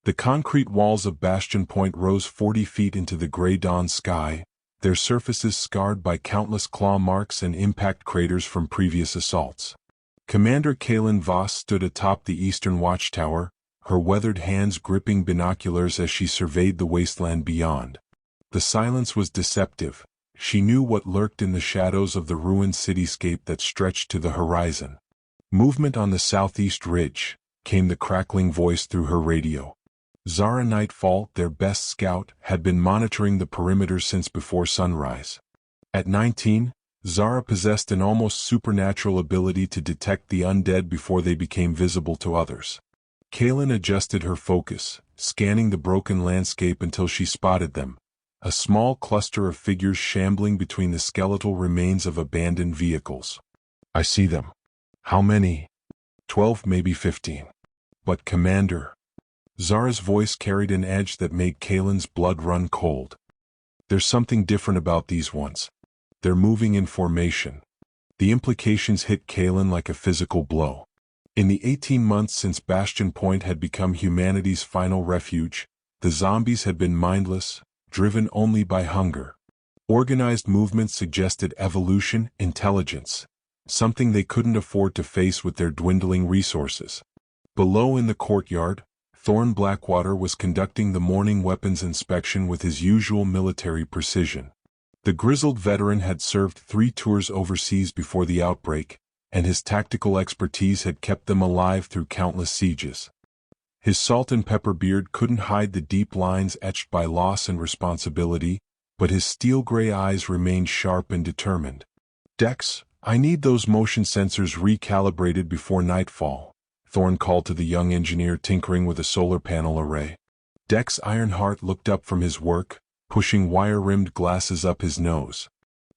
The concrete walls of Bastion Point rose 40 feet into the gray dawn sky, their surfaces scarred by countless claw marks and impact craters from previous assaults. Commander Kaelin Voss stood atop the eastern watchtower, her weathered hands gripping binoculars as she surveyed the wasteland beyond. The silence was deceptive. She knew what lurked in the shadows of the ruined cityscape that stretched to the horizon. "Movement on the southeast ridge," came the crackling voice through her radio. Zara Nightfall, their best scout, had been monitoring the perimeter since before sunrise. At 19, Zara possessed an almost supernatural ability to detect the undead before they became visible to others. Kaelin adjusted her focus, scanning the broken landscape until she spotted them, a small cluster of figures shambling between the skeletal remains of abandoned vehicles. "I see them." "How many?" 12, maybe 15. "But Commander..." Zara's voice carried an edge that made Kaelin's blood run cold. "There's something different about these ones. They're moving in formation." The implications hit Kaelin like a physical blow. In the 18 months since Bastion Point had become humanity's final refuge, the zombies had been mindless, driven only by hunger. Organized movements suggested evolution, intelligence, something they couldn't afford to face with their dwindling resources. Below in the courtyard, Thorn Blackwater was conducting the morning weapons inspection with his usual military precision. The grizzled veteran had served 3 tours overseas before the outbreak, and his tactical expertise had kept them alive through countless sieges. His salt and pepper beard couldn't hide the deep lines etched by loss and responsibility, but his steel-gray eyes remained sharp and determined. "Dex, I need those motion sensors recalibrated before nightfall," Thorn called to the young engineer tinkering with a solar panel array. Dex Ironheart looked up from his work, pushing wire-rimmed glasses up his nose.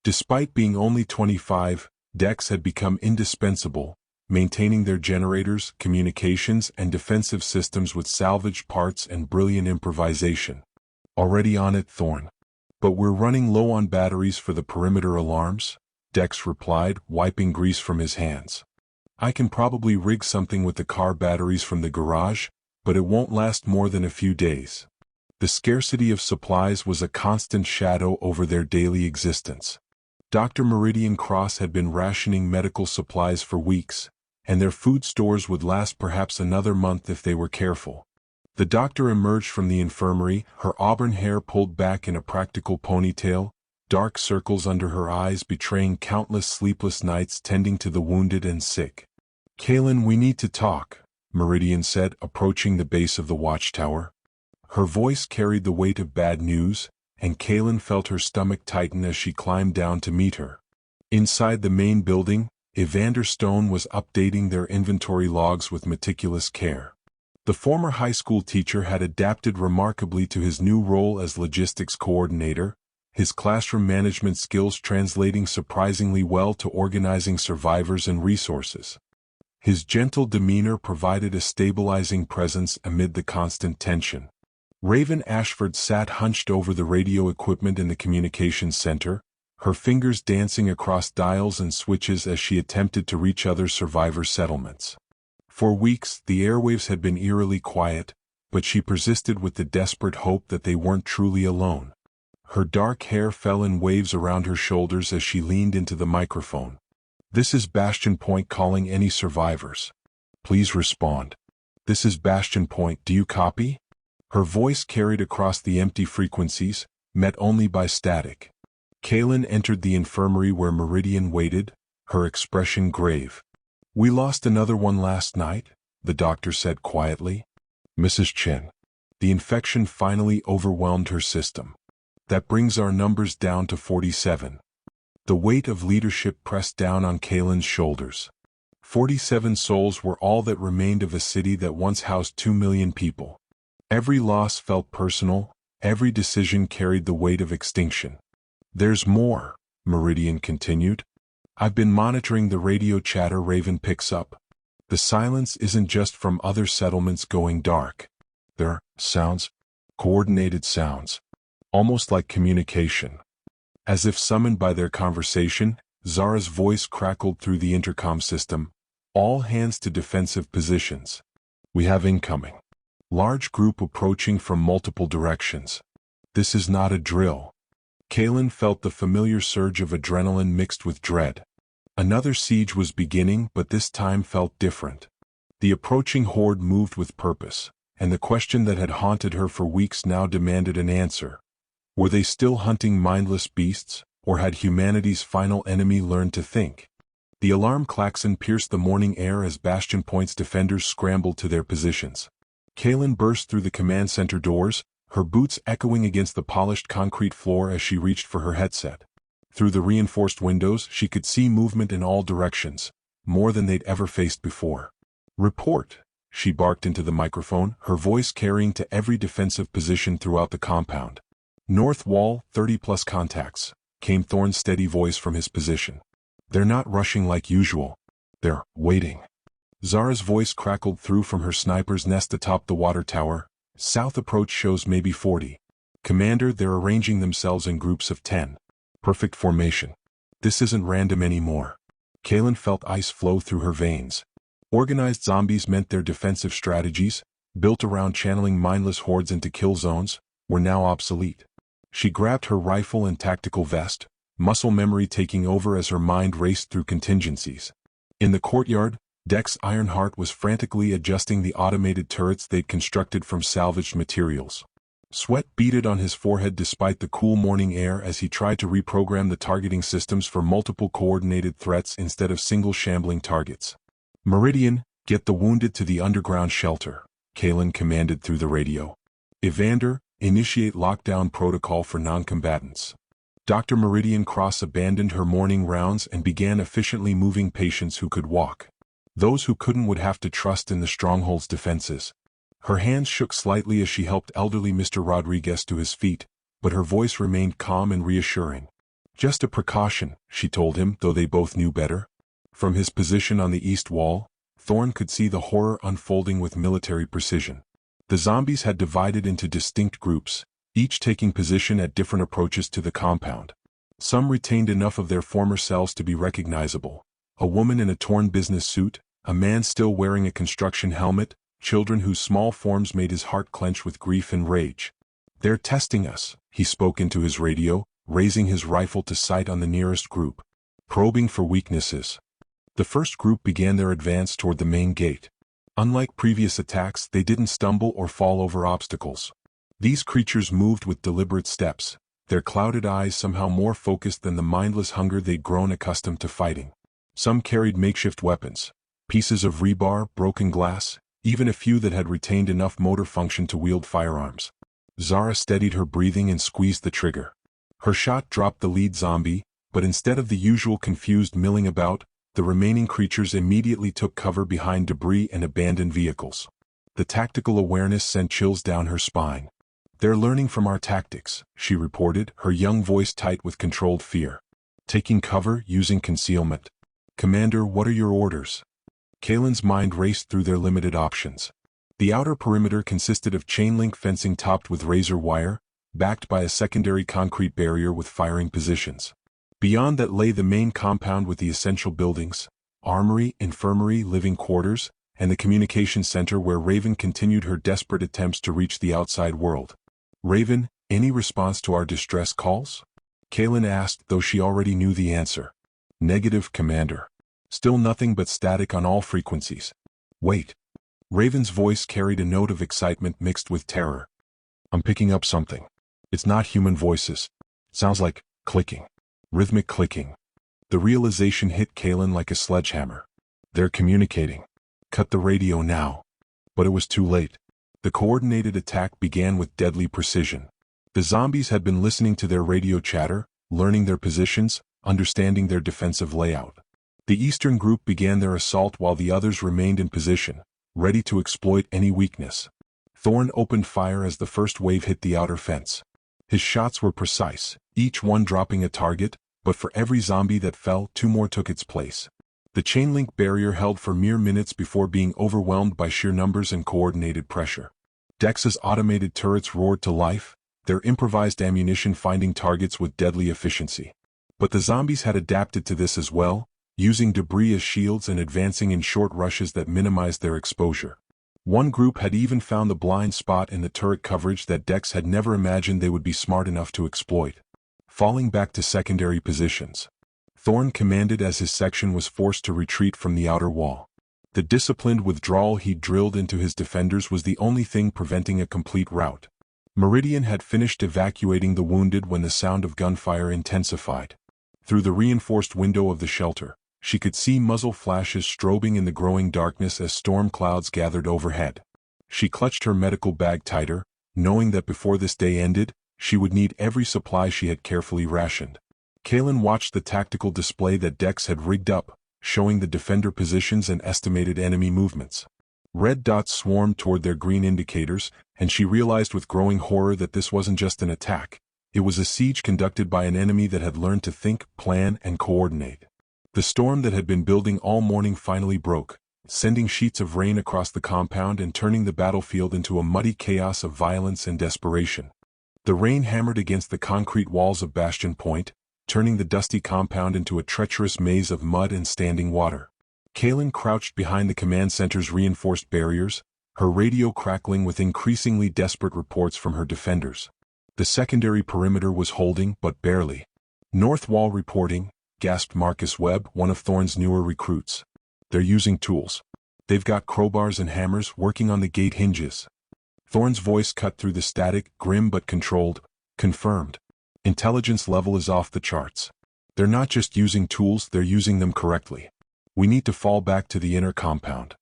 Despite being only 25, Dex had become indispensable, maintaining their generators, communications, and defensive systems with salvaged parts and brilliant improvisation. "Already on it, Thorn. But we're running low on batteries for the perimeter alarms," Dex replied, wiping grease from his hands. "I can probably rig something with the car batteries from the garage, but it won't last more than a few days." The scarcity of supplies was a constant shadow over their daily existence. Dr. Meridian Cross had been rationing medical supplies for weeks, and their food stores would last perhaps another month if they were careful. The doctor emerged from the infirmary, her auburn hair pulled back in a practical ponytail, dark circles under her eyes betraying countless sleepless nights tending to the wounded and sick. "Kaelin, we need to talk," Meridian said, approaching the base of the watchtower. Her voice carried the weight of bad news, and Kaelin felt her stomach tighten as she climbed down to meet her. Inside the main building, Evander Stone was updating their inventory logs with meticulous care. The former high school teacher had adapted remarkably to his new role as logistics coordinator, his classroom management skills translating surprisingly well to organizing survivors and resources. His gentle demeanor provided a stabilizing presence amid the constant tension. Raven Ashford sat hunched over the radio equipment in the communications center, her fingers dancing across dials and switches as she attempted to reach other survivor settlements. For weeks, the airwaves had been eerily quiet, but she persisted with the desperate hope that they weren't truly alone. Her dark hair fell in waves around her shoulders as she leaned into the microphone. "This is Bastion Point calling any survivors. Please respond. This is Bastion Point, do you copy?" Her voice carried across the empty frequencies, met only by static. Kaelin entered the infirmary where Meridian waited, her expression grave. "We lost another one last night," the doctor said quietly. "Mrs. Chen." The infection finally overwhelmed her system. "That brings our numbers down to 47. The weight of leadership pressed down on Kaelin's shoulders. 47 souls were all that remained of a city that once housed 2 million people. Every loss felt personal, every decision carried the weight of extinction. "There's more," Meridian continued. "I've been monitoring the radio chatter Raven picks up. The silence isn't just from other settlements going dark. They're sounds, coordinated sounds, almost like communication." As if summoned by their conversation, Zara's voice crackled through the intercom system. "All hands to defensive positions. We have incoming." Large group approaching from multiple directions. This is not a drill. Kalen felt the familiar surge of adrenaline mixed with dread. Another siege was beginning, but this time felt different. The approaching horde moved with purpose, and the question that had haunted her for weeks now demanded an answer. Were they still hunting mindless beasts, or had humanity's final enemy learned to think? The alarm klaxon pierced the morning air as Bastion Point's defenders scrambled to their positions. Kalen burst through the command center doors, her boots echoing against the polished concrete floor as she reached for her headset. Through the reinforced windows, she could see movement in all directions, more than they'd ever faced before. "Report," she barked into the microphone, her voice carrying to every defensive position throughout the compound. "North wall, 30+ contacts," came Thorne's steady voice from his position. "They're not rushing like usual. They're waiting." Zara's voice crackled through from her sniper's nest atop the water tower. "South approach shows maybe 40. Commander, they're arranging themselves in groups of 10. Perfect formation. This isn't random anymore." Kalen felt ice flow through her veins. Organized zombies meant their defensive strategies, built around channeling mindless hordes into kill zones, were now obsolete. She grabbed her rifle and tactical vest, muscle memory taking over as her mind raced through contingencies. In the courtyard, Dex Ironheart was frantically adjusting the automated turrets they'd constructed from salvaged materials. Sweat beaded on his forehead despite the cool morning air as he tried to reprogram the targeting systems for multiple coordinated threats instead of single shambling targets. "Meridian, get the wounded to the underground shelter," Kalen commanded through the radio. "Evander, initiate lockdown protocol for non-combatants." Dr. Meridian Cross abandoned her morning rounds and began efficiently moving patients who could walk. Those who couldn't would have to trust in the stronghold's defenses. Her hands shook slightly as she helped elderly Mr. Rodriguez to his feet, but her voice remained calm and reassuring. "Just a precaution," she told him, though they both knew better. From his position on the east wall, Thorne could see the horror unfolding with military precision. The zombies had divided into distinct groups, each taking position at different approaches to the compound. Some retained enough of their former selves to be recognizable. A woman in a torn business suit, a man still wearing a construction helmet, children whose small forms made his heart clench with grief and rage. "They're testing us," he spoke into his radio, raising his rifle to sight on the nearest group. "Probing for weaknesses." The first group began their advance toward the main gate. Unlike previous attacks, they didn't stumble or fall over obstacles. These creatures moved with deliberate steps, their clouded eyes somehow more focused than the mindless hunger they'd grown accustomed to fighting. Some carried makeshift weapons, pieces of rebar, broken glass, even a few that had retained enough motor function to wield firearms. Zara steadied her breathing and squeezed the trigger. Her shot dropped the lead zombie, but instead of the usual confused milling about, the remaining creatures immediately took cover behind debris and abandoned vehicles. The tactical awareness sent chills down her spine. "They're learning from our tactics," she reported, her young voice tight with controlled fear. "Taking cover, using concealment. Commander, what are your orders?" Kalen's mind raced through their limited options. The outer perimeter consisted of chain-link fencing topped with razor wire, backed by a secondary concrete barrier with firing positions. Beyond that lay the main compound with the essential buildings, armory, infirmary, living quarters, and the communication center where Raven continued her desperate attempts to reach the outside world. "Raven, any response to our distress calls?" Kalen asked, though she already knew the answer. "Negative, Commander. Still nothing but static on all frequencies." "Wait." Raven's voice carried a note of excitement mixed with terror. "I'm picking up something. It's not human voices. Sounds like clicking. Rhythmic clicking." The realization hit Kalen like a sledgehammer. "They're communicating. Cut the radio now." But it was too late. The coordinated attack began with deadly precision. The zombies had been listening to their radio chatter, learning their positions, understanding their defensive layout. The eastern group began their assault while the others remained in position, ready to exploit any weakness. Thorne opened fire as the first wave hit the outer fence. His shots were precise, each one dropping a target, but for every zombie that fell, 2 more took its place. The chain-link barrier held for mere minutes before being overwhelmed by sheer numbers and coordinated pressure. Dex's automated turrets roared to life, their improvised ammunition finding targets with deadly efficiency. But the zombies had adapted to this as well, using debris as shields and advancing in short rushes that minimized their exposure. One group had even found the blind spot in the turret coverage that Dex had never imagined they would be smart enough to exploit. Falling back to secondary positions, Thorn commanded as his section was forced to retreat from the outer wall. The disciplined withdrawal he'd drilled into his defenders was the only thing preventing a complete rout. Meridian had finished evacuating the wounded when the sound of gunfire intensified. Through the reinforced window of the shelter, she could see muzzle flashes strobing in the growing darkness as storm clouds gathered overhead. She clutched her medical bag tighter, knowing that before this day ended, she would need every supply she had carefully rationed. Kalen watched the tactical display that Dex had rigged up, showing the defender positions and estimated enemy movements. Red dots swarmed toward their green indicators, and she realized with growing horror that this wasn't just an attack. It was a siege conducted by an enemy that had learned to think, plan, and coordinate. The storm that had been building all morning finally broke, sending sheets of rain across the compound and turning the battlefield into a muddy chaos of violence and desperation. The rain hammered against the concrete walls of Bastion Point, turning the dusty compound into a treacherous maze of mud and standing water. Kalen crouched behind the command center's reinforced barriers, her radio crackling with increasingly desperate reports from her defenders. The secondary perimeter was holding, but barely. "North wall reporting," gasped Marcus Webb, one of Thorn's newer recruits. "They're using tools. They've got crowbars and hammers working on the gate hinges." Thorn's voice cut through the static, grim but controlled. "Confirmed. Intelligence level is off the charts. They're not just using tools, they're using them correctly. We need to fall back to the inner compound."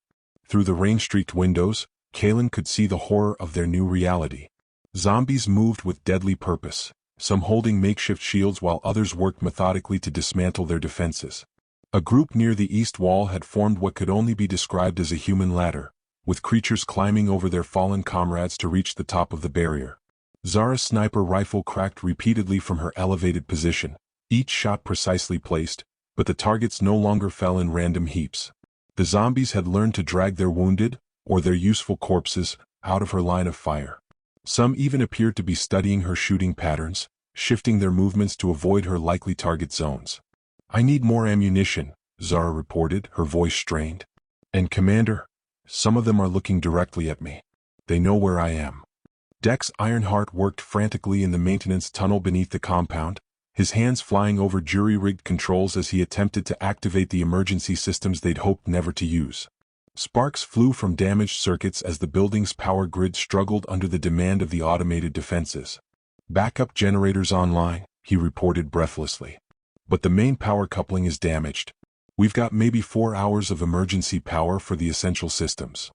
Through the rain-streaked windows, Kalen could see the horror of their new reality. Zombies moved with deadly purpose, some holding makeshift shields while others worked methodically to dismantle their defenses. A group near the east wall had formed what could only be described as a human ladder, with creatures climbing over their fallen comrades to reach the top of the barrier. Zara's sniper rifle cracked repeatedly from her elevated position, each shot precisely placed, but the targets no longer fell in random heaps. The zombies had learned to drag their wounded, or their useful corpses, out of her line of fire. Some even appeared to be studying her shooting patterns, shifting their movements to avoid her likely target zones. "I need more ammunition," Zara reported, her voice strained. "And Commander, some of them are looking directly at me. They know where I am." Dex Ironheart worked frantically in the maintenance tunnel beneath the compound, his hands flying over jury-rigged controls as he attempted to activate the emergency systems they'd hoped never to use. Sparks flew from damaged circuits as the building's power grid struggled under the demand of the automated defenses. "Backup generators online," he reported breathlessly. "But the main power coupling is damaged. We've got maybe 4 hours of emergency power for the essential systems."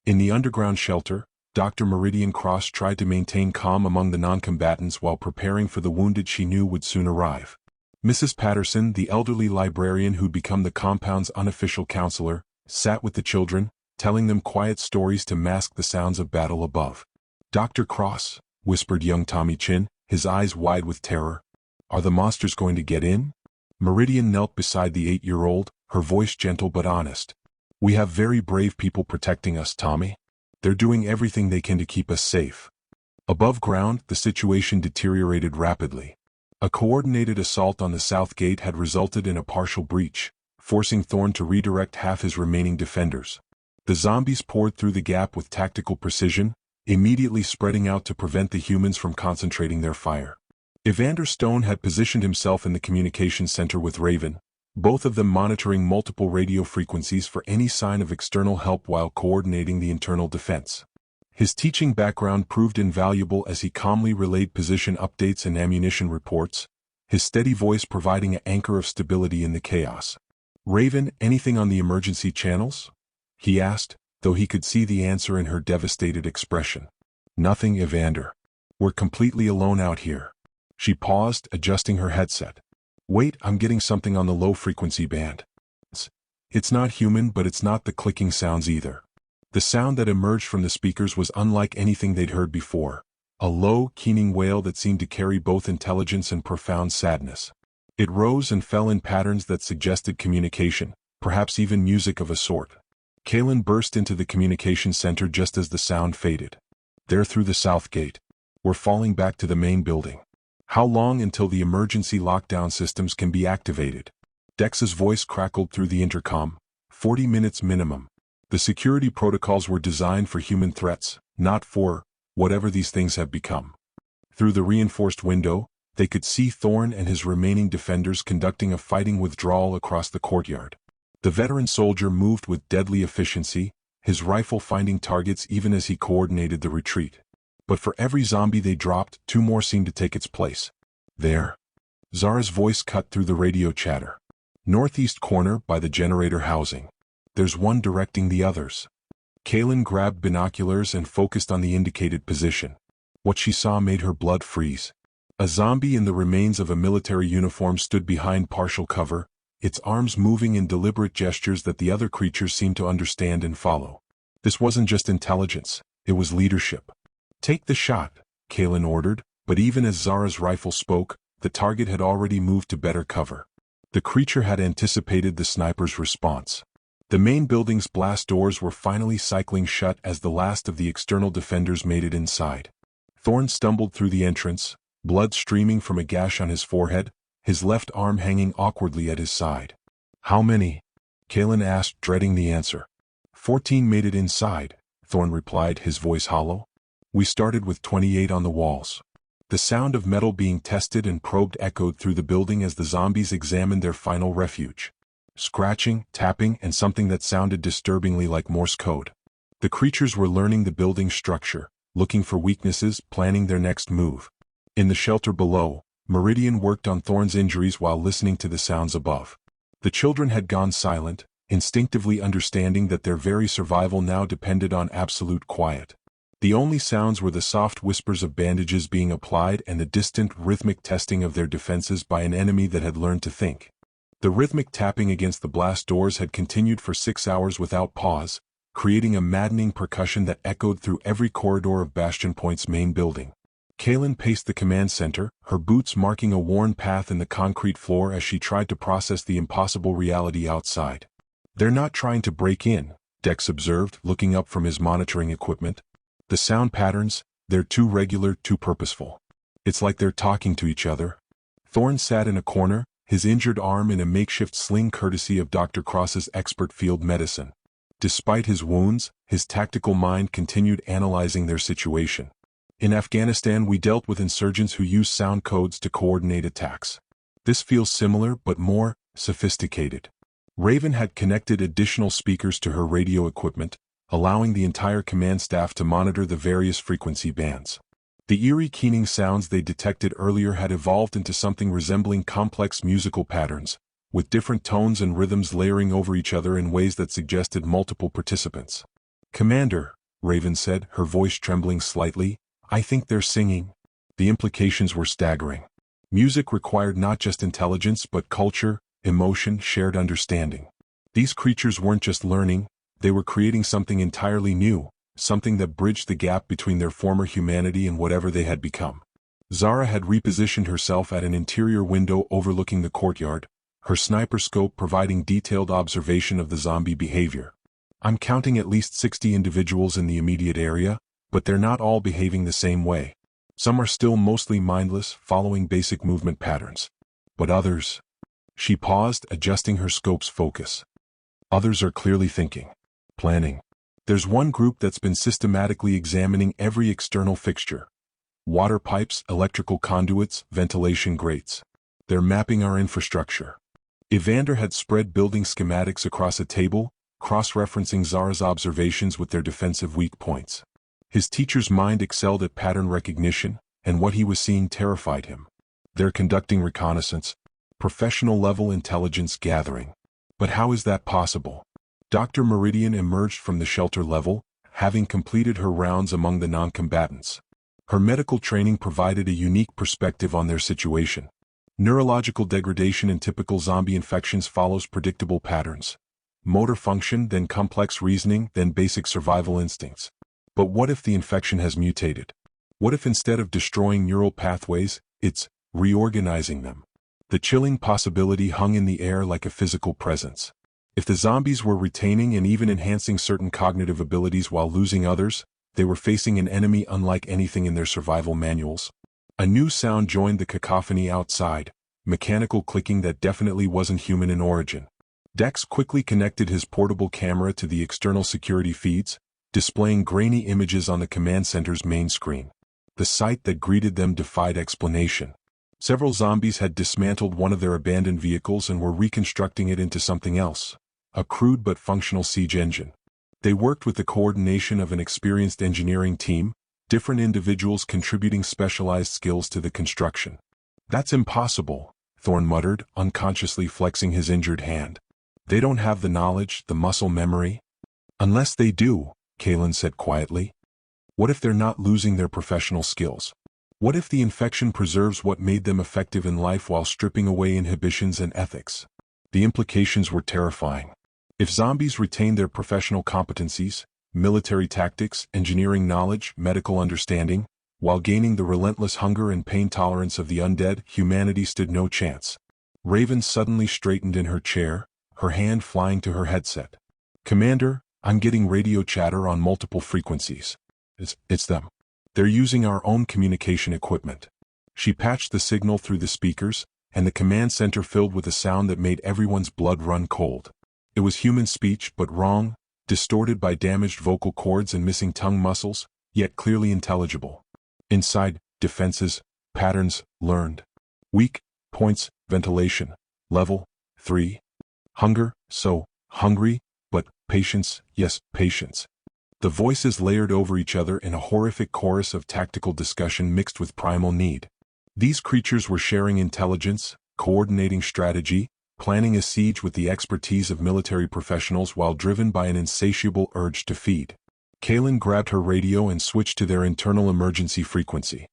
In the underground shelter, Dr. Meridian Cross tried to maintain calm among the non-combatants while preparing for the wounded she knew would soon arrive. Mrs. Patterson, the elderly librarian who'd become the compound's unofficial counselor, sat with the children, telling them quiet stories to mask the sounds of battle above. "Dr. Cross," whispered young Tommy Chin, his eyes wide with terror. "Are the monsters going to get in?" Meridian knelt beside the 8-year-old, her voice gentle but honest. "We have very brave people protecting us, Tommy. They're doing everything they can to keep us safe." Above ground, the situation deteriorated rapidly. A coordinated assault on the south gate had resulted in a partial breach, forcing Thorn to redirect half his remaining defenders. The zombies poured through the gap with tactical precision, immediately spreading out to prevent the humans from concentrating their fire. Evander Stone had positioned himself in the communications center with Raven, both of them monitoring multiple radio frequencies for any sign of external help while coordinating the internal defense. His teaching background proved invaluable as he calmly relayed position updates and ammunition reports, his steady voice providing an anchor of stability in the chaos. "Raven, anything on the emergency channels?" he asked, though he could see the answer in her devastated expression. "Nothing, Evander. We're completely alone out here." She paused, adjusting her headset. "Wait, I'm getting something on the low-frequency band. It's not human, but it's not the clicking sounds either." The sound that emerged from the speakers was unlike anything they'd heard before, a low, keening wail that seemed to carry both intelligence and profound sadness. It rose and fell in patterns that suggested communication, perhaps even music of a sort. Kalen burst into the communication center just as the sound faded. "They're through the south gate. We're falling back to the main building. How long until the emergency lockdown systems can be activated?" Dex's voice crackled through the intercom. 40 minutes minimum. The security protocols were designed for human threats, not for whatever these things have become. Through the reinforced window, they could see Thorn and his remaining defenders conducting a fighting withdrawal across the courtyard. The veteran soldier moved with deadly efficiency, his rifle finding targets even as he coordinated the retreat. But for every zombie they dropped, two more seemed to take its place. There. Zara's voice cut through the radio chatter. Northeast corner by the generator housing. There's one directing the others. Kaylin grabbed binoculars and focused on the indicated position. What she saw made her blood freeze. A zombie in the remains of a military uniform stood behind partial cover, its arms moving in deliberate gestures that the other creatures seemed to understand and follow. This wasn't just intelligence, it was leadership. Take the shot, Kaylin ordered, but even as Zara's rifle spoke, the target had already moved to better cover. The creature had anticipated the sniper's response. The main building's blast doors were finally cycling shut as the last of the external defenders made it inside. Thorn stumbled through the entrance, blood streaming from a gash on his forehead, his left arm hanging awkwardly at his side. How many? Kaylin asked, dreading the answer. 14 made it inside, Thorn replied, his voice hollow. We started with 28 on the walls. The sound of metal being tested and probed echoed through the building as the zombies examined their final refuge. Scratching, tapping, and something that sounded disturbingly like Morse code. The creatures were learning the building's structure, looking for weaknesses, planning their next move. In the shelter below, Meridian worked on Thorn's injuries while listening to the sounds above. The children had gone silent, instinctively understanding that their very survival now depended on absolute quiet. The only sounds were the soft whispers of bandages being applied and the distant rhythmic testing of their defenses by an enemy that had learned to think. The rhythmic tapping against the blast doors had continued for 6 hours without pause, creating a maddening percussion that echoed through every corridor of Bastion Point's main building. Kaylin paced the command center, her boots marking a worn path in the concrete floor as she tried to process the impossible reality outside. They're not trying to break in, Dex observed, looking up from his monitoring equipment. The sound patterns, they're too regular, too purposeful. It's like they're talking to each other. Thorn sat in a corner, his injured arm in a makeshift sling courtesy of Dr. Cross's expert field medicine. Despite his wounds, his tactical mind continued analyzing their situation. In Afghanistan, we dealt with insurgents who used sound codes to coordinate attacks. This feels similar but more sophisticated. Raven had connected additional speakers to her radio equipment, allowing the entire command staff to monitor the various frequency bands. The eerie keening sounds they detected earlier had evolved into something resembling complex musical patterns, with different tones and rhythms layering over each other in ways that suggested multiple participants. Commander, Raven said, her voice trembling slightly, I think they're singing. The implications were staggering. Music required not just intelligence but culture, emotion, shared understanding. These creatures weren't just learning, they were creating something entirely new, something that bridged the gap between their former humanity and whatever they had become. Zara had repositioned herself at an interior window overlooking the courtyard, her sniper scope providing detailed observation of the zombie behavior. I'm counting at least 60 individuals in the immediate area, but they're not all behaving the same way. Some are still mostly mindless, following basic movement patterns. But others... She paused, adjusting her scope's focus. Others are clearly thinking. Planning. There's one group that's been systematically examining every external fixture. Water pipes, electrical conduits, ventilation grates. They're mapping our infrastructure. Evander had spread building schematics across a table, cross-referencing Zara's observations with their defensive weak points. His teacher's mind excelled at pattern recognition, and what he was seeing terrified him. They're conducting reconnaissance, professional-level intelligence gathering. But how is that possible? Dr. Meridian emerged from the shelter level, having completed her rounds among the non-combatants. Her medical training provided a unique perspective on their situation. Neurological degradation in typical zombie infections follows predictable patterns. Motor function, then complex reasoning, then basic survival instincts. But what if the infection has mutated? What if instead of destroying neural pathways, it's reorganizing them? The chilling possibility hung in the air like a physical presence. If the zombies were retaining and even enhancing certain cognitive abilities while losing others, they were facing an enemy unlike anything in their survival manuals. A new sound joined the cacophony outside, mechanical clicking that definitely wasn't human in origin. Dex quickly connected his portable camera to the external security feeds, displaying grainy images on the command center's main screen. The sight that greeted them defied explanation. Several zombies had dismantled one of their abandoned vehicles and were reconstructing it into something else, a crude but functional siege engine. They worked with the coordination of an experienced engineering team, different individuals contributing specialized skills to the construction. "That's impossible," Thorn muttered, unconsciously flexing his injured hand. "They don't have the knowledge, the muscle memory." "Unless they do," Kalen said quietly. "What if they're not losing their professional skills? What if the infection preserves what made them effective in life while stripping away inhibitions and ethics?" The implications were terrifying. If zombies retained their professional competencies, military tactics, engineering knowledge, medical understanding, while gaining the relentless hunger and pain tolerance of the undead, humanity stood no chance. Raven suddenly straightened in her chair, her hand flying to her headset. "Commander, I'm getting radio chatter on multiple frequencies. It's them. They're using our own communication equipment." She patched the signal through the speakers, and the command center filled with a sound that made everyone's blood run cold. It was human speech, but wrong, distorted by damaged vocal cords and missing tongue muscles, yet clearly intelligible. Inside, defenses, patterns, learned. Weak points, ventilation, level 3. Hunger, so hungry, but patience, yes, patience. The voices layered over each other in a horrific chorus of tactical discussion mixed with primal need. These creatures were sharing intelligence, coordinating strategy, planning a siege with the expertise of military professionals while driven by an insatiable urge to feed. Kalen grabbed her radio and switched to their internal emergency frequency.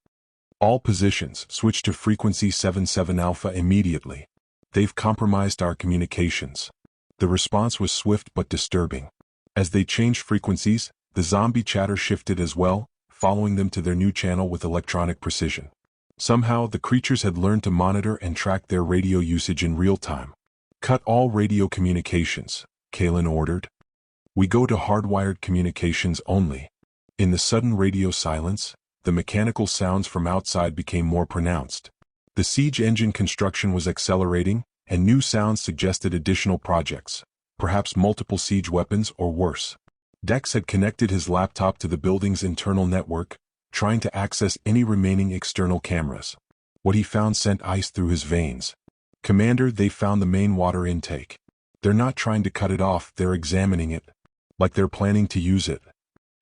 "All positions, switch to frequency 77 Alpha immediately. They've compromised our communications." The response was swift but disturbing. As they changed frequencies, the zombie chatter shifted as well, following them to their new channel with electronic precision. Somehow, the creatures had learned to monitor and track their radio usage in real time. "Cut all radio communications," Kalen ordered. "We go to hardwired communications only." In the sudden radio silence, the mechanical sounds from outside became more pronounced. The siege engine construction was accelerating, and new sounds suggested additional projects, perhaps multiple siege weapons or worse. Dex had connected his laptop to the building's internal network, trying to access any remaining external cameras. What he found sent ice through his veins. "Commander, they found the main water intake. They're not trying to cut it off, they're examining it. Like they're planning to use it."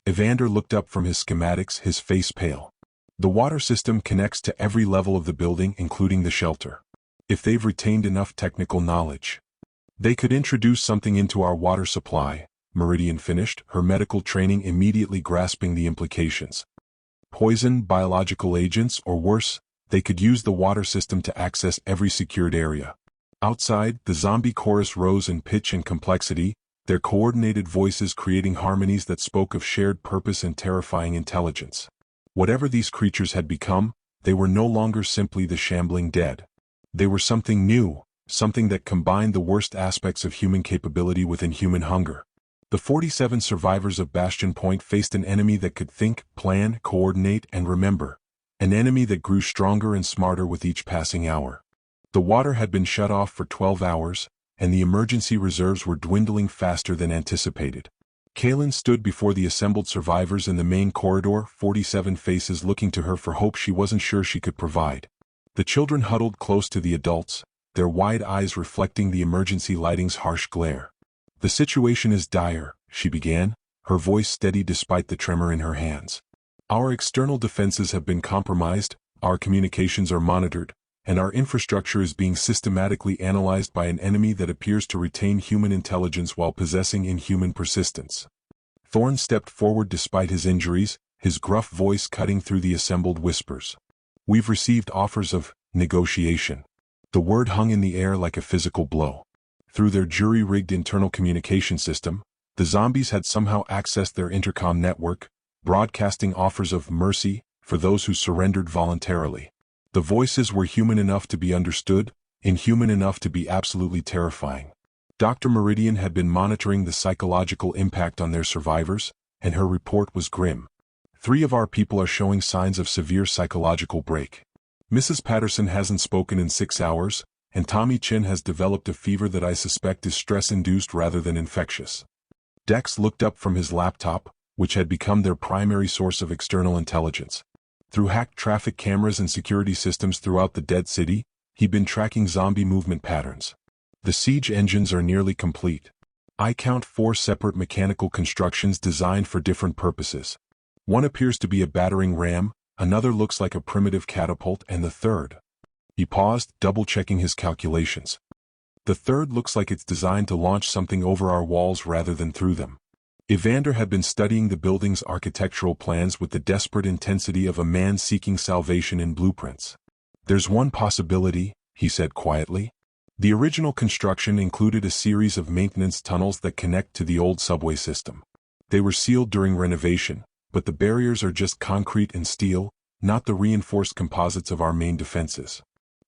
Evander looked up from his schematics, his face pale. "The water system connects to every level of the building, including the shelter. If they've retained enough technical knowledge, they could introduce something into our water supply," Meridian finished, her medical training immediately grasping the implications. "Poison, biological agents, or worse, they could use the water system to access every secured area." Outside, the zombie chorus rose in pitch and complexity, their coordinated voices creating harmonies that spoke of shared purpose and terrifying intelligence. Whatever these creatures had become, they were no longer simply the shambling dead. They were something new, something that combined the worst aspects of human capability with inhuman hunger. The 47 survivors of Bastion Point faced an enemy that could think, plan, coordinate, and remember. An enemy that grew stronger and smarter with each passing hour. The water had been shut off for 12 hours, and the emergency reserves were dwindling faster than anticipated. Kalen stood before the assembled survivors in the main corridor, 47 faces looking to her for hope she wasn't sure she could provide. The children huddled close to the adults, their wide eyes reflecting the emergency lighting's harsh glare. "The situation is dire," she began, her voice steady despite the tremor in her hands. "Our external defenses have been compromised, our communications are monitored, and our infrastructure is being systematically analyzed by an enemy that appears to retain human intelligence while possessing inhuman persistence." Thorn stepped forward despite his injuries, his gruff voice cutting through the assembled whispers. "We've received offers of negotiation." The word hung in the air like a physical blow. Through their jury-rigged internal communication system, the zombies had somehow accessed their intercom network, broadcasting offers of mercy for those who surrendered voluntarily. The voices were human enough to be understood, inhuman enough to be absolutely terrifying. Dr. Meridian had been monitoring the psychological impact on their survivors, and her report was grim. 3 of our people are showing signs of severe psychological break. Mrs. Patterson hasn't spoken in 6 hours, and Tommy Chin has developed a fever that I suspect is stress-induced rather than infectious. Dex looked up from his laptop, which had become their primary source of external intelligence. Through hacked traffic cameras and security systems throughout the Dead City, he'd been tracking zombie movement patterns. The siege engines are nearly complete. I count 4 separate mechanical constructions designed for different purposes. One appears to be a battering ram, another looks like a primitive catapult, and the third. He paused, double-checking his calculations. The third looks like it's designed to launch something over our walls rather than through them. Evander had been studying the building's architectural plans with the desperate intensity of a man seeking salvation in blueprints. There's one possibility, he said quietly. The original construction included a series of maintenance tunnels that connect to the old subway system. They were sealed during renovation, but the barriers are just concrete and steel, not the reinforced composites of our main defenses.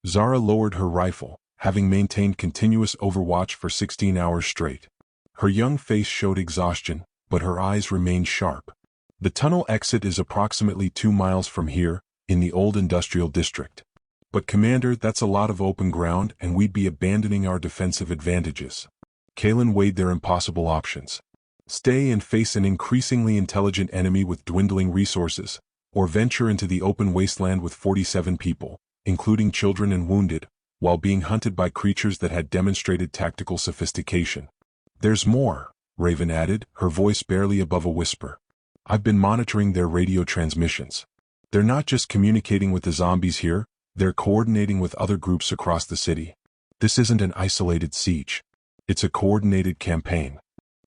Zara lowered her rifle, having maintained continuous overwatch for 16 hours straight. Her young face showed exhaustion, but her eyes remained sharp. The tunnel exit is approximately 2 miles from here, in the old industrial district. But Commander, that's a lot of open ground and we'd be abandoning our defensive advantages. Kalen weighed their impossible options. Stay and face an increasingly intelligent enemy with dwindling resources, or venture into the open wasteland with 47 people, including children and wounded, while being hunted by creatures that had demonstrated tactical sophistication. There's more, Raven added, her voice barely above a whisper. I've been monitoring their radio transmissions. They're not just communicating with the zombies here, they're coordinating with other groups across the city. This isn't an isolated siege. It's a coordinated campaign.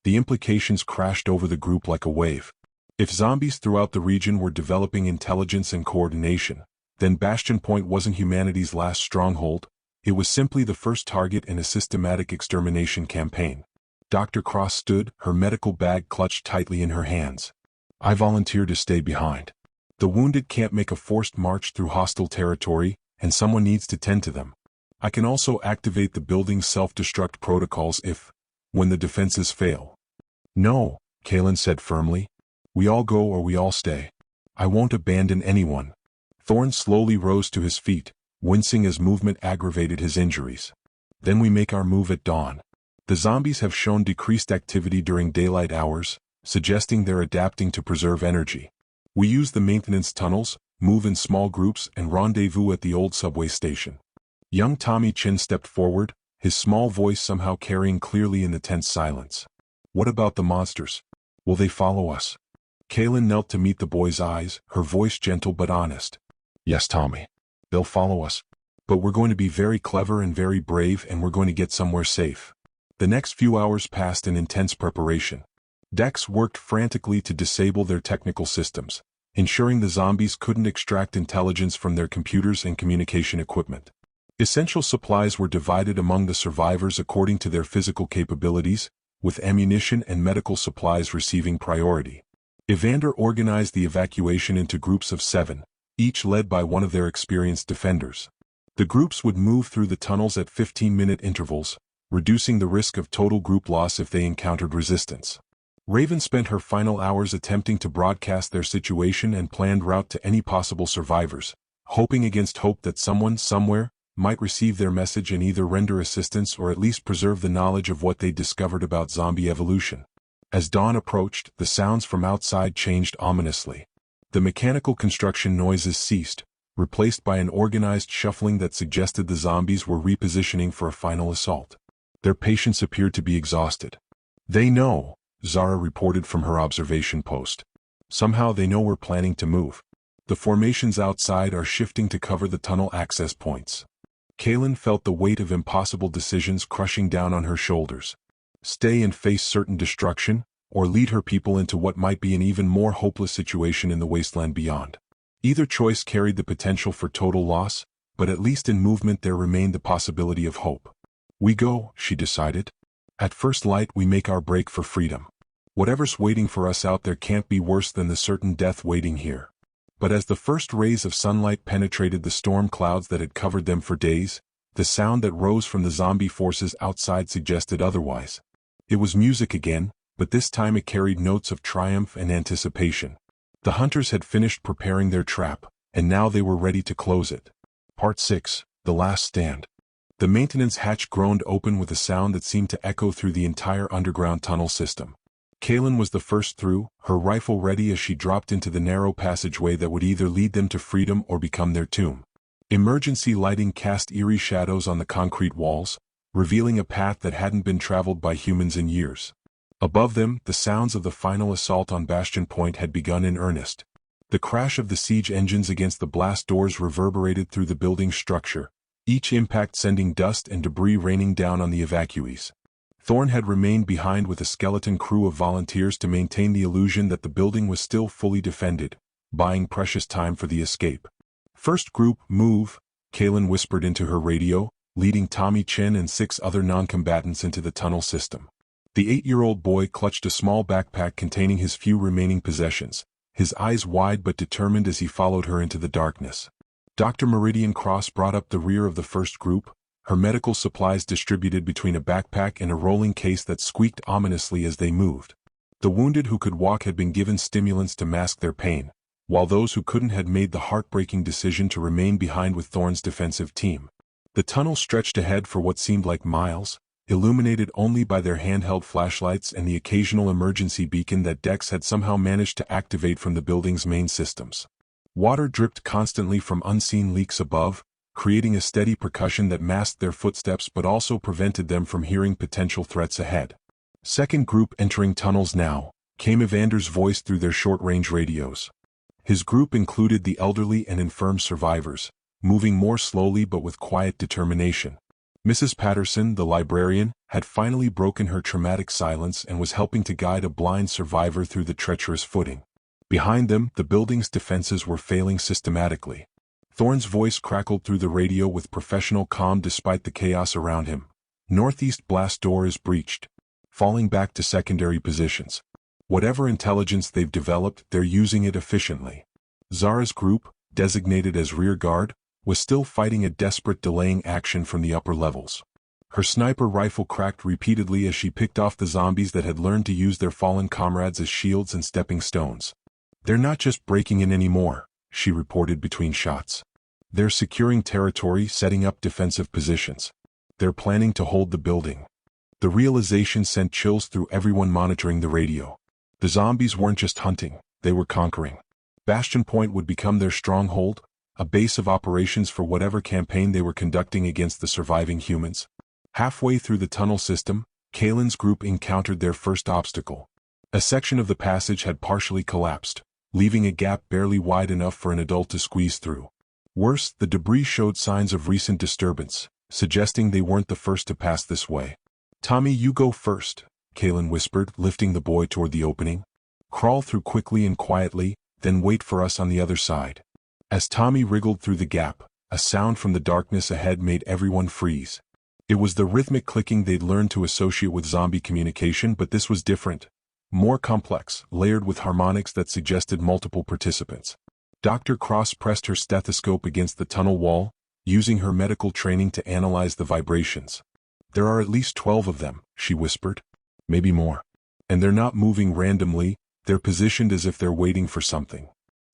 The implications crashed over the group like a wave. If zombies throughout the region were developing intelligence and coordination, then Bastion Point wasn't humanity's last stronghold, it was simply the first target in a systematic extermination campaign. Dr. Cross stood, her medical bag clutched tightly in her hands. I volunteer to stay behind. The wounded can't make a forced march through hostile territory, and someone needs to tend to them. I can also activate the building's self-destruct protocols when the defenses fail. No, Kalen said firmly. We all go or we all stay. I won't abandon anyone. Thorne slowly rose to his feet, wincing as movement aggravated his injuries. Then we make our move at dawn. The zombies have shown decreased activity during daylight hours, suggesting they're adapting to preserve energy. We use the maintenance tunnels, move in small groups, and rendezvous at the old subway station. Young Tommy Chin stepped forward, his small voice somehow carrying clearly in the tense silence. What about the monsters? Will they follow us? Kalen knelt to meet the boy's eyes, her voice gentle but honest. Yes, Tommy. They'll follow us. But we're going to be very clever and very brave, and we're going to get somewhere safe. The next few hours passed in intense preparation. Dex worked frantically to disable their technical systems, ensuring the zombies couldn't extract intelligence from their computers and communication equipment. Essential supplies were divided among the survivors according to their physical capabilities, with ammunition and medical supplies receiving priority. Evander organized the evacuation into groups of 7, each led by one of their experienced defenders. The groups would move through the tunnels at 15-minute intervals, reducing the risk of total group loss if they encountered resistance. Raven spent her final hours attempting to broadcast their situation and planned route to any possible survivors, hoping against hope that someone, somewhere, might receive their message and either render assistance or at least preserve the knowledge of what they'd discovered about zombie evolution. As dawn approached, the sounds from outside changed ominously. The mechanical construction noises ceased, replaced by an organized shuffling that suggested the zombies were repositioning for a final assault. Their patience appeared to be exhausted. They know, Zara reported from her observation post. Somehow they know we're planning to move. The formations outside are shifting to cover the tunnel access points. Kalen felt the weight of impossible decisions crushing down on her shoulders. Stay and face certain destruction, or lead her people into what might be an even more hopeless situation in the wasteland beyond. Either choice carried the potential for total loss, but at least in movement there remained the possibility of hope. We go, she decided. At first light we make our break for freedom. Whatever's waiting for us out there can't be worse than the certain death waiting here. But as the first rays of sunlight penetrated the storm clouds that had covered them for days, the sound that rose from the zombie forces outside suggested otherwise. It was music again, but this time it carried notes of triumph and anticipation. The hunters had finished preparing their trap, and now they were ready to close it. Part 6, The Last Stand. The maintenance hatch groaned open with a sound that seemed to echo through the entire underground tunnel system. Kaelin was the first through, her rifle ready as she dropped into the narrow passageway that would either lead them to freedom or become their tomb. Emergency lighting cast eerie shadows on the concrete walls, revealing a path that hadn't been traveled by humans in years. Above them, the sounds of the final assault on Bastion Point had begun in earnest. The crash of the siege engines against the blast doors reverberated through the building's structure, each impact sending dust and debris raining down on the evacuees. Thorn had remained behind with a skeleton crew of volunteers to maintain the illusion that the building was still fully defended, buying precious time for the escape. "First group, move," Kaelin whispered into her radio, leading Tommy Chin and 6 other non-combatants into the tunnel system. The 8-year-old boy clutched a small backpack containing his few remaining possessions, his eyes wide but determined as he followed her into the darkness. Dr. Meridian Cross brought up the rear of the first group, her medical supplies distributed between a backpack and a rolling case that squeaked ominously as they moved. The wounded who could walk had been given stimulants to mask their pain, while those who couldn't had made the heartbreaking decision to remain behind with Thorn's defensive team. The tunnel stretched ahead for what seemed like miles, illuminated only by their handheld flashlights and the occasional emergency beacon that Dex had somehow managed to activate from the building's main systems. Water dripped constantly from unseen leaks above, creating a steady percussion that masked their footsteps but also prevented them from hearing potential threats ahead. "Second group entering tunnels now," came Evander's voice through their short-range radios. His group included the elderly and infirm survivors, moving more slowly but with quiet determination. Mrs. Patterson, the librarian, had finally broken her traumatic silence and was helping to guide a blind survivor through the treacherous footing. Behind them, the building's defenses were failing systematically. Thorn's voice crackled through the radio with professional calm despite the chaos around him. "Northeast blast door is breached. Falling back to secondary positions. Whatever intelligence they've developed, they're using it efficiently." Zara's group, designated as rear guard, was still fighting a desperate delaying action from the upper levels. Her sniper rifle cracked repeatedly as she picked off the zombies that had learned to use their fallen comrades as shields and stepping stones. "They're not just breaking in anymore," she reported between shots. "They're securing territory, setting up defensive positions. They're planning to hold the building." The realization sent chills through everyone monitoring the radio. The zombies weren't just hunting, they were conquering. Bastion Point would become their stronghold, a base of operations for whatever campaign they were conducting against the surviving humans. Halfway through the tunnel system, Kaelin's group encountered their first obstacle. A section of the passage had partially collapsed, leaving a gap barely wide enough for an adult to squeeze through. Worse, the debris showed signs of recent disturbance, suggesting they weren't the first to pass this way. "Tommy, you go first," Kaelin whispered, lifting the boy toward the opening. "Crawl through quickly and quietly, then wait for us on the other side." As Tommy wriggled through the gap, a sound from the darkness ahead made everyone freeze. It was the rhythmic clicking they'd learned to associate with zombie communication, but this was different. More complex, layered with harmonics that suggested multiple participants. Dr. Cross pressed her stethoscope against the tunnel wall, using her medical training to analyze the vibrations. "There are at least 12 of them," she whispered. "Maybe more. And they're not moving randomly, they're positioned as if they're waiting for something."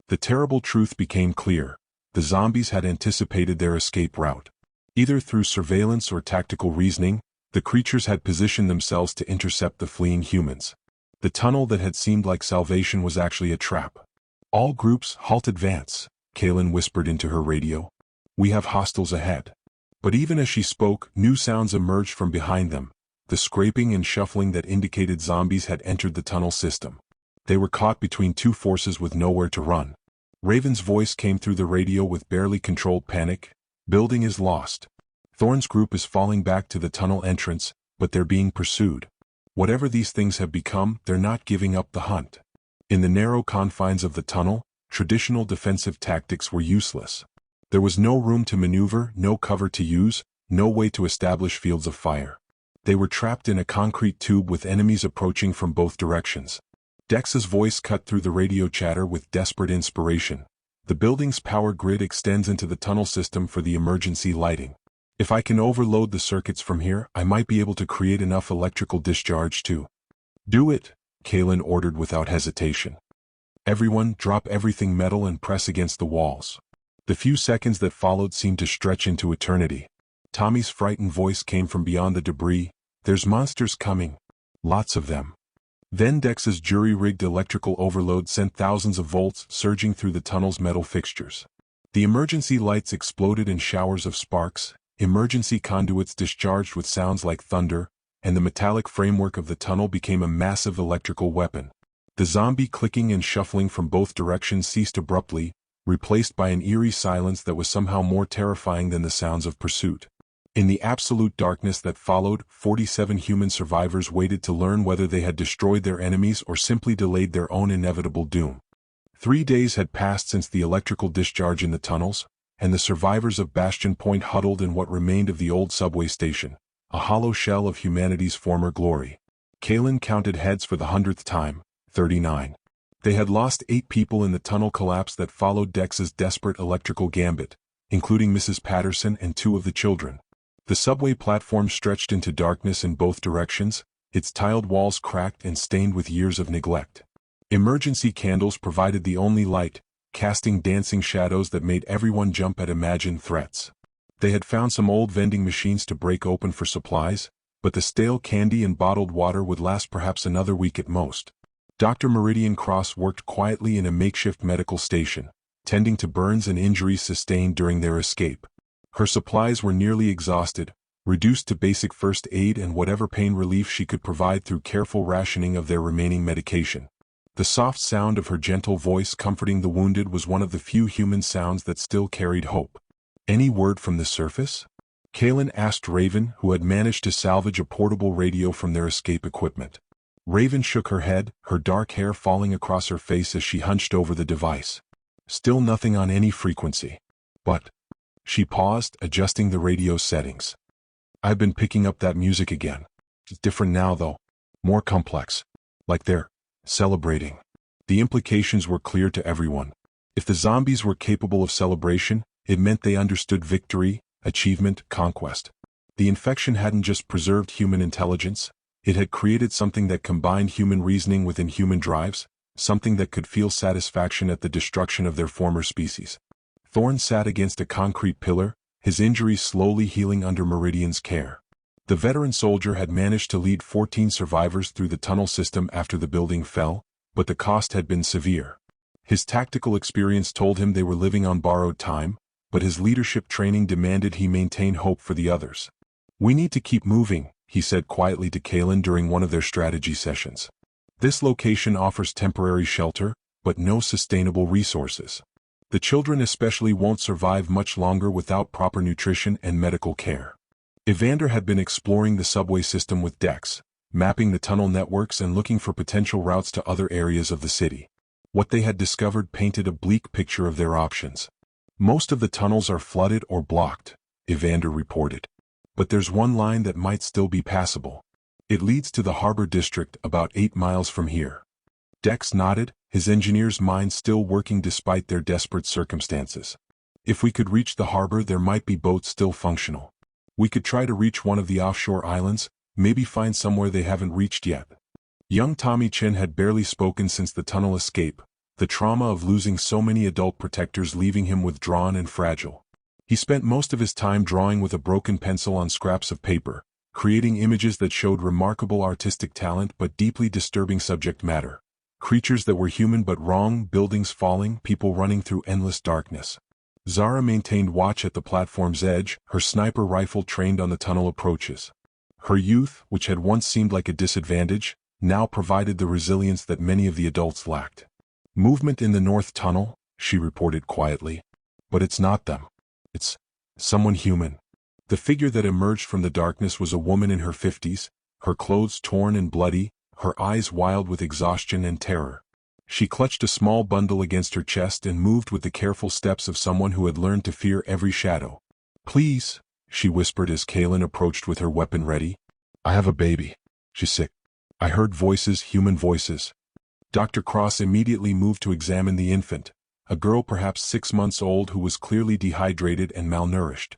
The terrible truth became clear. The zombies had anticipated their escape route. Either through surveillance or tactical reasoning, the creatures had positioned themselves to intercept the fleeing humans. The tunnel that had seemed like salvation was actually a trap. "All groups, halt advance," Kaelin whispered into her radio. "We have hostiles ahead." But even as she spoke, new sounds emerged from behind them, the scraping and shuffling that indicated zombies had entered the tunnel system. They were caught between two forces with nowhere to run. Raven's voice came through the radio with barely controlled panic. "Building is lost. Thorn's group is falling back to the tunnel entrance, but they're being pursued. Whatever these things have become, they're not giving up the hunt." In the narrow confines of the tunnel, traditional defensive tactics were useless. There was no room to maneuver, no cover to use, no way to establish fields of fire. They were trapped in a concrete tube with enemies approaching from both directions. Dex's voice cut through the radio chatter with desperate inspiration. "The building's power grid extends into the tunnel system for the emergency lighting. If I can overload the circuits from here, I might be able to create enough electrical discharge to—" "Do it," Kaelin ordered without hesitation. "Everyone, drop everything metal and press against the walls." The few seconds that followed seemed to stretch into eternity. Tommy's frightened voice came from beyond the debris. There's monsters coming. Lots of them. Then Dex's jury-rigged electrical overload sent thousands of volts surging through the tunnel's metal fixtures. The emergency lights exploded in showers of sparks, emergency conduits discharged with sounds like thunder, and the metallic framework of the tunnel became a massive electrical weapon. The zombie clicking and shuffling from both directions ceased abruptly, replaced by an eerie silence that was somehow more terrifying than the sounds of pursuit. In the absolute darkness that followed, 47 human survivors waited to learn whether they had destroyed their enemies or simply delayed their own inevitable doom. 3 days had passed since the electrical discharge in the tunnels, and the survivors of Bastion Point huddled in what remained of the old subway station, a hollow shell of humanity's former glory. Kalen counted heads for the 100th time, 39. They had lost 8 people in the tunnel collapse that followed Dex's desperate electrical gambit, including Mrs. Patterson and 2 of the children. The subway platform stretched into darkness in both directions, its tiled walls cracked and stained with years of neglect. Emergency candles provided the only light, casting dancing shadows that made everyone jump at imagined threats. They had found some old vending machines to break open for supplies, but the stale candy and bottled water would last perhaps another week at most. Dr. Meridian Cross worked quietly in a makeshift medical station, tending to burns and injuries sustained during their escape. Her supplies were nearly exhausted, reduced to basic first aid and whatever pain relief she could provide through careful rationing of their remaining medication. The soft sound of her gentle voice comforting the wounded was one of the few human sounds that still carried hope. "Any word from the surface?" Kalen asked Raven, who had managed to salvage a portable radio from their escape equipment. Raven shook her head, her dark hair falling across her face as she hunched over the device. "Still nothing on any frequency. But..." She paused, adjusting the radio settings. "I've been picking up that music again. It's different now though. More complex. Like they're celebrating." The implications were clear to everyone. If the zombies were capable of celebration, it meant they understood victory, achievement, conquest. The infection hadn't just preserved human intelligence, it had created something that combined human reasoning with inhuman drives, something that could feel satisfaction at the destruction of their former species. Thorne sat against a concrete pillar, his injuries slowly healing under Meridian's care. The veteran soldier had managed to lead 14 survivors through the tunnel system after the building fell, but the cost had been severe. His tactical experience told him they were living on borrowed time, but his leadership training demanded he maintain hope for the others. "We need to keep moving," he said quietly to Kalen during one of their strategy sessions. "This location offers temporary shelter, but no sustainable resources. The children especially won't survive much longer without proper nutrition and medical care." Evander had been exploring the subway system with Dex, mapping the tunnel networks and looking for potential routes to other areas of the city. What they had discovered painted a bleak picture of their options. "Most of the tunnels are flooded or blocked," Evander reported. "But there's one line that might still be passable. It leads to the harbor district about 8 miles from here." Dex nodded, his engineer's mind still working despite their desperate circumstances. "If we could reach the harbor, there might be boats still functional. We could try to reach one of the offshore islands, maybe find somewhere they haven't reached yet." Young Tommy Chin had barely spoken since the tunnel escape, the trauma of losing so many adult protectors leaving him withdrawn and fragile. He spent most of his time drawing with a broken pencil on scraps of paper, creating images that showed remarkable artistic talent but deeply disturbing subject matter. Creatures that were human but wrong, buildings falling, people running through endless darkness. Zara maintained watch at the platform's edge, her sniper rifle trained on the tunnel approaches. Her youth, which had once seemed like a disadvantage, now provided the resilience that many of the adults lacked. "Movement in the north tunnel," she reported quietly. "But it's not them. It's someone human." The figure that emerged from the darkness was a woman in her 50s, her clothes torn and bloody, her eyes wild with exhaustion and terror. She clutched a small bundle against her chest and moved with the careful steps of someone who had learned to fear every shadow. "Please," she whispered as Kalen approached with her weapon ready. "I have a baby. She's sick." I heard voices, human voices. Dr. Cross immediately moved to examine the infant, a girl perhaps 6 months old who was clearly dehydrated and malnourished.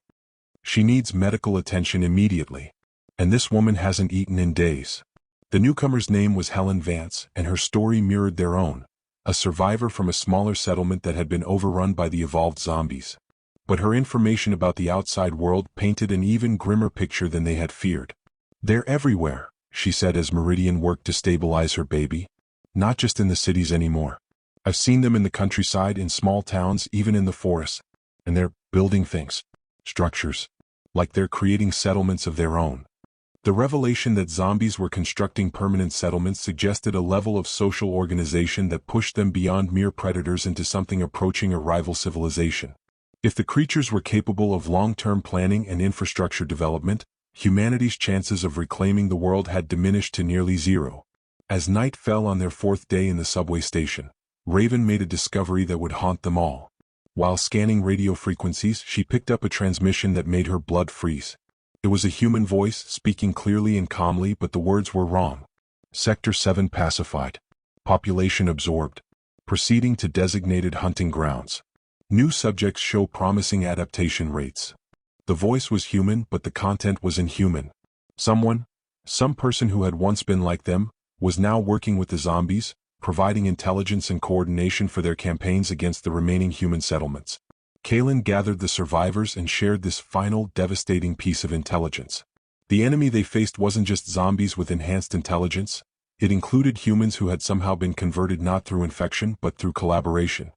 "She needs medical attention immediately. And this woman hasn't eaten in days." The newcomer's name was Helen Vance, and her story mirrored their own, a survivor from a smaller settlement that had been overrun by the evolved zombies. but her information about the outside world painted an even grimmer picture than they had feared. "They're everywhere," she said as Meridian worked to stabilize her baby. "Not just in the cities anymore. I've seen them in the countryside, in small towns, even in the forests. And they're building things. Structures. Like they're creating settlements of their own." The revelation that zombies were constructing permanent settlements suggested a level of social organization that pushed them beyond mere predators into something approaching a rival civilization. If the creatures were capable of long-term planning and infrastructure development, humanity's chances of reclaiming the world had diminished to nearly zero. As night fell on their fourth day in the subway station, Raven made a discovery that would haunt them all. While scanning radio frequencies, she picked up a transmission that made her blood freeze. It was a human voice, speaking clearly and calmly, but the words were wrong. "Sector 7 pacified. Population absorbed. Proceeding to designated hunting grounds. New subjects show promising adaptation rates." The voice was human, but the content was inhuman. Some person who had once been like them, was now working with the zombies, providing intelligence and coordination for their campaigns against the remaining human settlements. Kaelin gathered the survivors and shared this final, devastating piece of intelligence. The enemy they faced wasn't just zombies with enhanced intelligence, it included humans who had somehow been converted not through infection but through collaboration.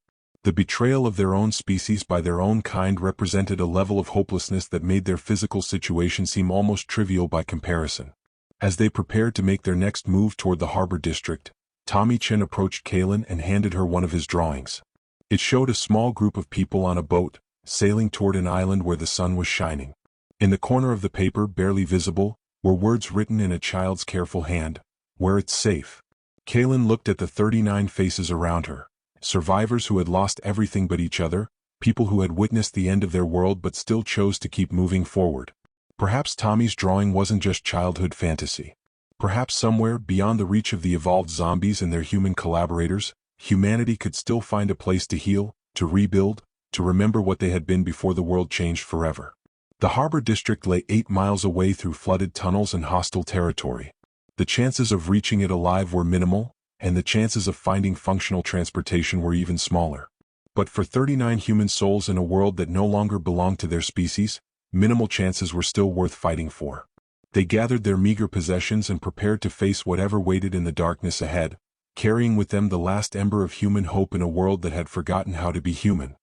The betrayal of their own species by their own kind represented a level of hopelessness that made their physical situation seem almost trivial by comparison. As they prepared to make their next move toward the harbor district, Tommy Chin approached Kaelin and handed her one of his drawings. It showed a small group of people on a boat, sailing toward an island where the sun was shining. In the corner of the paper, barely visible, were words written in a child's careful hand, "Where it's safe." Kaelin looked at the 39 faces around her, survivors who had lost everything but each other, people who had witnessed the end of their world but still chose to keep moving forward. Perhaps Tommy's drawing wasn't just childhood fantasy. Perhaps somewhere beyond the reach of the evolved zombies and their human collaborators, humanity could still find a place to heal, to rebuild, to remember what they had been before the world changed forever. The harbor district lay 8 miles away through flooded tunnels and hostile territory. The chances of reaching it alive were minimal, and the chances of finding functional transportation were even smaller. But for 39 human souls in a world that no longer belonged to their species, minimal chances were still worth fighting for. They gathered their meager possessions and prepared to face whatever waited in the darkness ahead, carrying with them the last ember of human hope in a world that had forgotten how to be human.